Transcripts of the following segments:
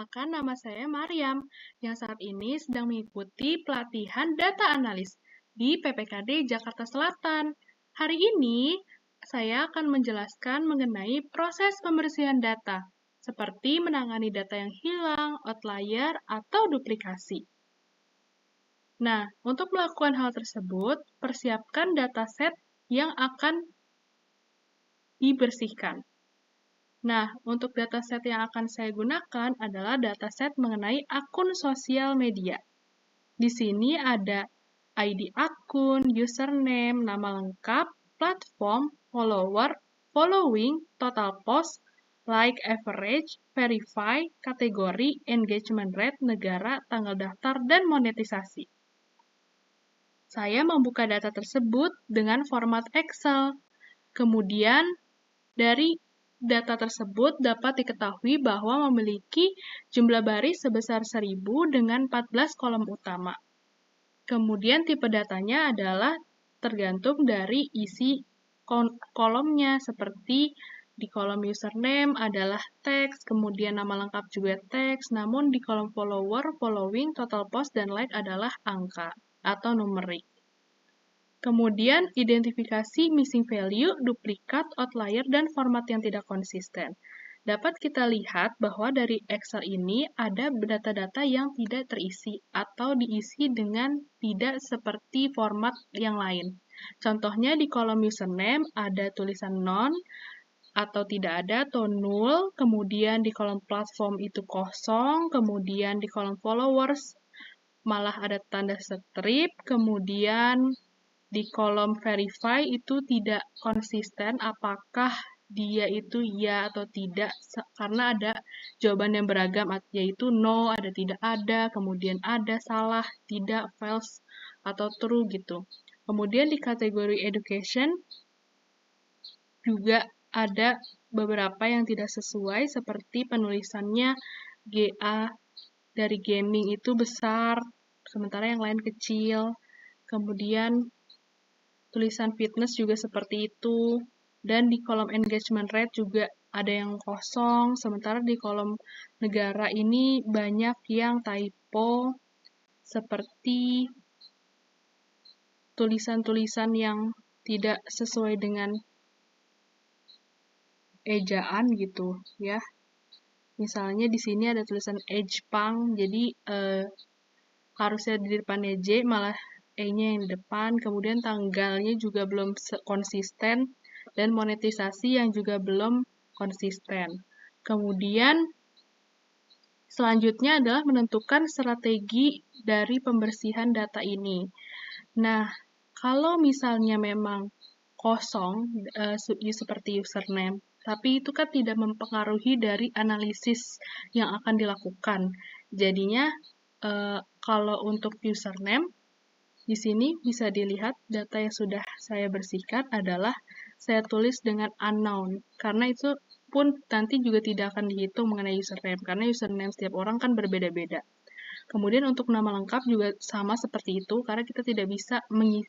Perkenalkan, nama saya Maryam, yang saat ini sedang mengikuti pelatihan data analis di PPKD Jakarta Selatan. Hari ini, saya akan menjelaskan mengenai proses pembersihan data, seperti menangani data yang hilang, outlier, atau duplikasi. Nah, untuk melakukan hal tersebut, persiapkan dataset yang akan dibersihkan. Nah, untuk dataset yang akan saya gunakan adalah dataset mengenai akun sosial media. Di sini ada ID akun, username, nama lengkap, platform, follower, following, total post, like, average, verify, kategori, engagement rate, negara, tanggal daftar, dan monetisasi. Saya membuka data tersebut dengan format Excel. Kemudian, dari data tersebut dapat diketahui bahwa memiliki jumlah baris sebesar 1000 dengan 14 kolom utama. Kemudian tipe datanya adalah tergantung dari isi kolomnya, seperti di kolom username adalah teks, kemudian nama lengkap juga teks, namun di kolom follower, following, total post, dan like adalah angka atau numerik. Kemudian, identifikasi missing value, duplikat, outlier, dan format yang tidak konsisten. Dapat kita lihat bahwa dari Excel ini ada data-data yang tidak terisi atau diisi dengan tidak seperti format yang lain. Contohnya di kolom username ada tulisan none atau tidak ada atau null, kemudian di kolom platform itu kosong, kemudian di kolom followers malah ada tanda strip, kemudian di kolom verify itu tidak konsisten apakah dia itu ya atau tidak, karena ada jawaban yang beragam, yaitu no, ada tidak ada, kemudian ada, salah, tidak, false, atau true gitu. Kemudian di kategori education juga ada beberapa yang tidak sesuai, seperti penulisannya GA dari gaming itu besar, sementara yang lain kecil. Kemudian tulisan fitness juga seperti itu. Dan di kolom engagement rate juga ada yang kosong, sementara di kolom negara ini banyak yang typo, seperti tulisan-tulisan yang tidak sesuai dengan ejaan gitu ya. Misalnya di sini ada tulisan Ejpang, jadi harusnya di depannya J, malah E-nya yang di depan, kemudian tanggalnya juga belum konsisten, dan monetisasi yang juga belum konsisten. Kemudian, selanjutnya adalah menentukan strategi dari pembersihan data ini. Nah, kalau misalnya memang kosong, seperti username, tapi itu kan tidak mempengaruhi dari analisis yang akan dilakukan. Jadinya, kalau untuk username, di sini bisa dilihat data yang sudah saya bersihkan adalah saya tulis dengan unknown, karena itu pun nanti juga tidak akan dihitung mengenai username, karena username setiap orang kan berbeda-beda. Kemudian untuk nama lengkap juga sama seperti itu, karena kita tidak bisa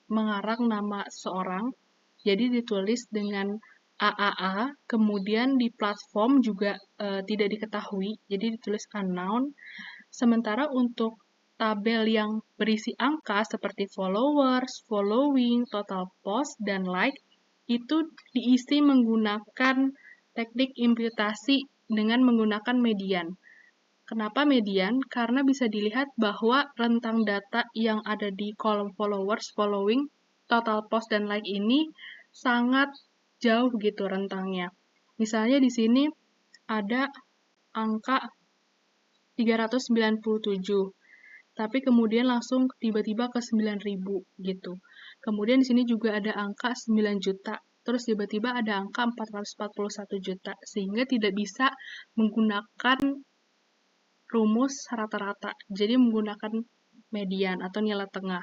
mengarang nama seseorang, jadi ditulis dengan AAA, kemudian di platform juga tidak diketahui, jadi ditulis unknown. Sementara untuk tabel yang berisi angka seperti followers, following, total post, dan like, itu diisi menggunakan teknik imputasi dengan menggunakan median. Kenapa median? Karena bisa dilihat bahwa rentang data yang ada di kolom followers, following, total post, dan like ini sangat jauh gitu rentangnya. Misalnya di sini ada angka 397, tapi kemudian langsung tiba-tiba ke 9.000 gitu. Kemudian di sini juga ada angka 9 juta, terus tiba-tiba ada angka 441 juta, sehingga tidak bisa menggunakan rumus rata-rata, jadi menggunakan median atau nilai tengah.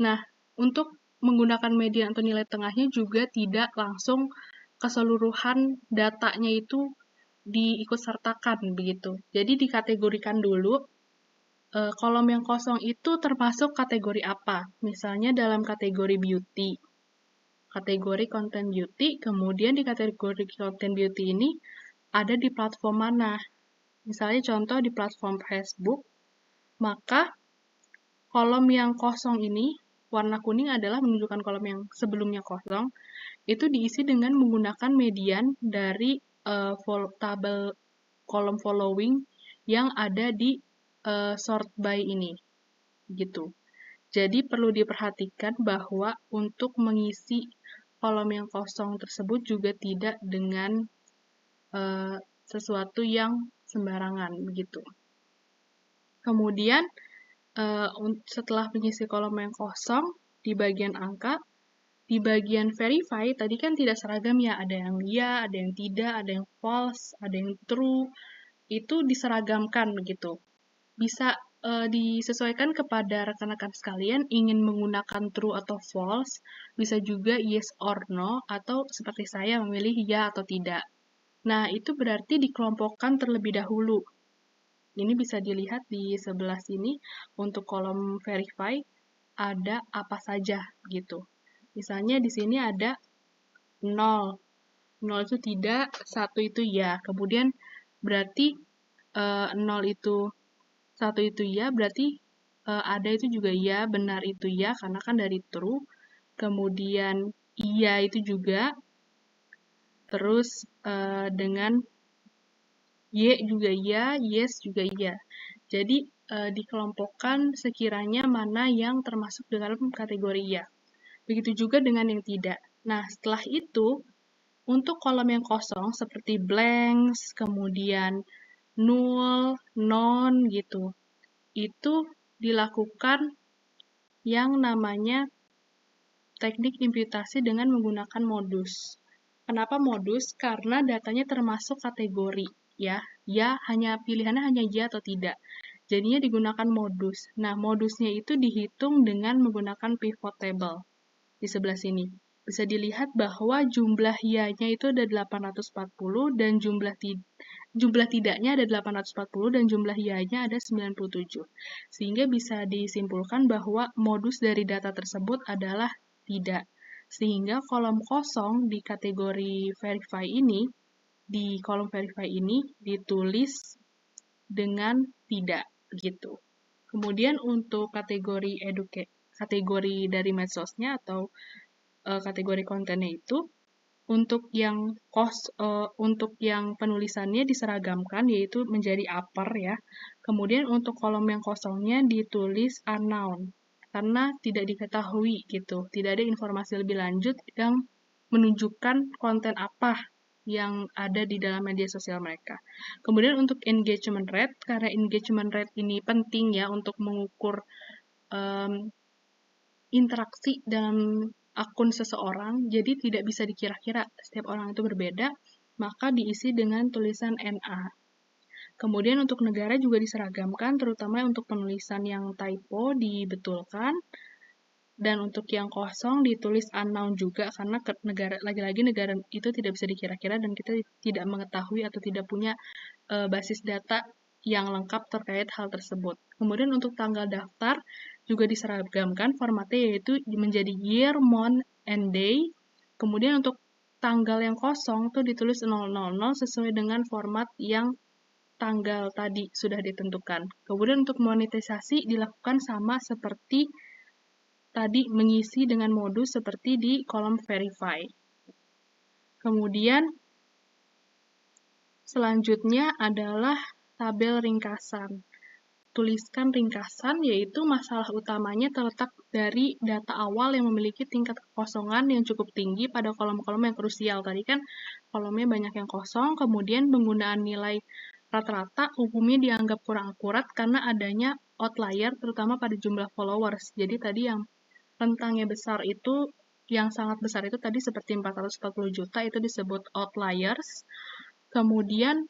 Nah, untuk menggunakan median atau nilai tengahnya juga tidak langsung keseluruhan datanya itu diikutsertakan begitu. Jadi dikategorikan dulu, kolom yang kosong itu termasuk kategori apa? Misalnya dalam kategori beauty, kategori content beauty, kemudian di kategori content beauty ini ada di platform mana? Misalnya contoh di platform Facebook, maka kolom yang kosong ini, warna kuning adalah menunjukkan kolom yang sebelumnya kosong, itu diisi dengan menggunakan median dari tabel kolom following yang ada di sort by ini, gitu. Jadi perlu diperhatikan bahwa untuk mengisi kolom yang kosong tersebut juga tidak dengan sesuatu yang sembarangan, begitu. Kemudian setelah mengisi kolom yang kosong di bagian angka, di bagian verify tadi kan tidak seragam ya, ada yang ya, ada yang tidak, ada yang false, ada yang true, itu diseragamkan begitu. Bisa disesuaikan kepada rekan-rekan sekalian ingin menggunakan true atau false, bisa juga yes or no, atau seperti saya memilih ya atau tidak. Nah, itu berarti dikelompokkan terlebih dahulu. Ini bisa dilihat di sebelah sini, untuk kolom verify ada apa saja gitu. Misalnya di sini ada 0. 0 itu tidak, 1 itu ya. Kemudian berarti 0 itu 1 itu ya, berarti ada itu juga ya, benar itu ya, karena kan dari true. Kemudian iya itu juga. Terus dengan Y juga iya, yes juga iya. Jadi dikelompokkan sekiranya mana yang termasuk dalam kategori iya. Begitu juga dengan yang tidak. Nah, setelah itu, untuk kolom yang kosong seperti blanks, kemudian null, non gitu, itu dilakukan yang namanya teknik imputasi dengan menggunakan modus. Kenapa modus? Karena datanya termasuk kategori, ya. Ya, pilihannya hanya ya atau tidak. Jadinya digunakan modus. Nah, modusnya itu dihitung dengan menggunakan pivot table. Di sebelah sini. Bisa dilihat bahwa jumlah ya-nya itu ada 840 dan jumlah tidaknya ada 840 dan jumlah ya-nya ada 97. Sehingga bisa disimpulkan bahwa modus dari data tersebut adalah tidak. Sehingga kolom kosong di kategori verify ini, di kolom verify ini ditulis dengan tidak gitu. Kemudian untuk kategori kategori dari medsosnya atau kategori kontennya itu untuk yang penulisannya diseragamkan yaitu menjadi upper ya. Kemudian untuk kolom yang kosongnya ditulis unknown karena tidak diketahui gitu. Tidak ada informasi lebih lanjut yang menunjukkan konten apa yang ada di dalam media sosial mereka. Kemudian untuk engagement rate, karena engagement rate ini penting ya untuk mengukur interaksi dalam akun seseorang, jadi tidak bisa dikira-kira setiap orang itu berbeda, maka diisi dengan tulisan NA. Kemudian untuk negara juga diseragamkan, terutama untuk penulisan yang typo dibetulkan, dan untuk yang kosong ditulis unknown juga, karena lagi-lagi negara itu tidak bisa dikira-kira dan kita tidak mengetahui atau tidak punya basis data yang lengkap terkait hal tersebut. Kemudian untuk tanggal daftar juga diseragamkan formatnya yaitu menjadi year, month, and day. Kemudian untuk tanggal yang kosong itu ditulis 000 sesuai dengan format yang tanggal tadi sudah ditentukan. Kemudian untuk monetisasi dilakukan sama seperti tadi mengisi dengan modus seperti di kolom verify. Kemudian selanjutnya adalah tabel ringkasan. Tuliskan ringkasan, yaitu masalah utamanya terletak dari data awal yang memiliki tingkat kekosongan yang cukup tinggi pada kolom-kolom yang krusial. Tadi kan kolomnya banyak yang kosong, kemudian penggunaan nilai rata-rata umumnya dianggap kurang akurat karena adanya outlier, terutama pada jumlah followers. Jadi tadi yang rentangnya besar itu, yang sangat besar itu tadi seperti 440 juta, itu disebut outliers. Kemudian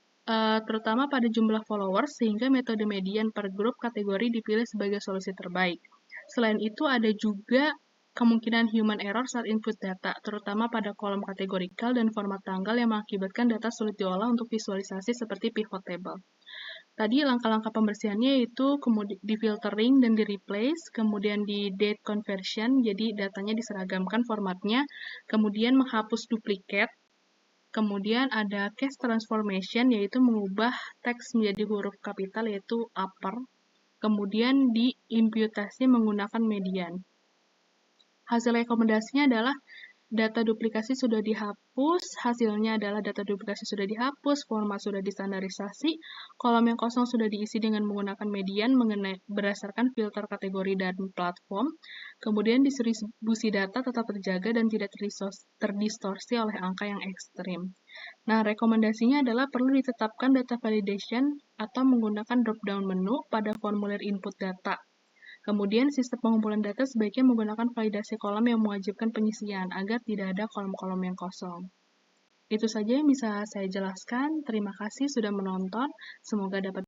terutama pada jumlah followers, sehingga metode median per grup kategori dipilih sebagai solusi terbaik. Selain itu, ada juga kemungkinan human error saat input data, terutama pada kolom kategorikal dan format tanggal yang mengakibatkan data sulit diolah untuk visualisasi seperti pivot table. Tadi langkah-langkah pembersihannya yaitu kemudian di filtering dan di replace, kemudian di date conversion, jadi datanya diseragamkan formatnya, kemudian menghapus duplikat, Kemudian ada case transformation, yaitu mengubah teks menjadi huruf kapital, yaitu upper. Kemudian diimputasi menggunakan median. Hasil rekomendasinya adalah data duplikasi sudah dihapus, hasilnya adalah data duplikasi sudah dihapus, format sudah distandarisasi, kolom yang kosong sudah diisi dengan menggunakan median berdasarkan filter kategori dan platform, kemudian distribusi data tetap terjaga dan tidak terdistorsi oleh angka yang ekstrim. Nah, rekomendasinya adalah perlu ditetapkan data validation atau menggunakan drop-down menu pada formulir input data. Kemudian, sistem pengumpulan data sebaiknya menggunakan validasi kolom yang mewajibkan pengisian, agar tidak ada kolom-kolom yang kosong. Itu saja yang bisa saya jelaskan. Terima kasih sudah menonton. Semoga dapat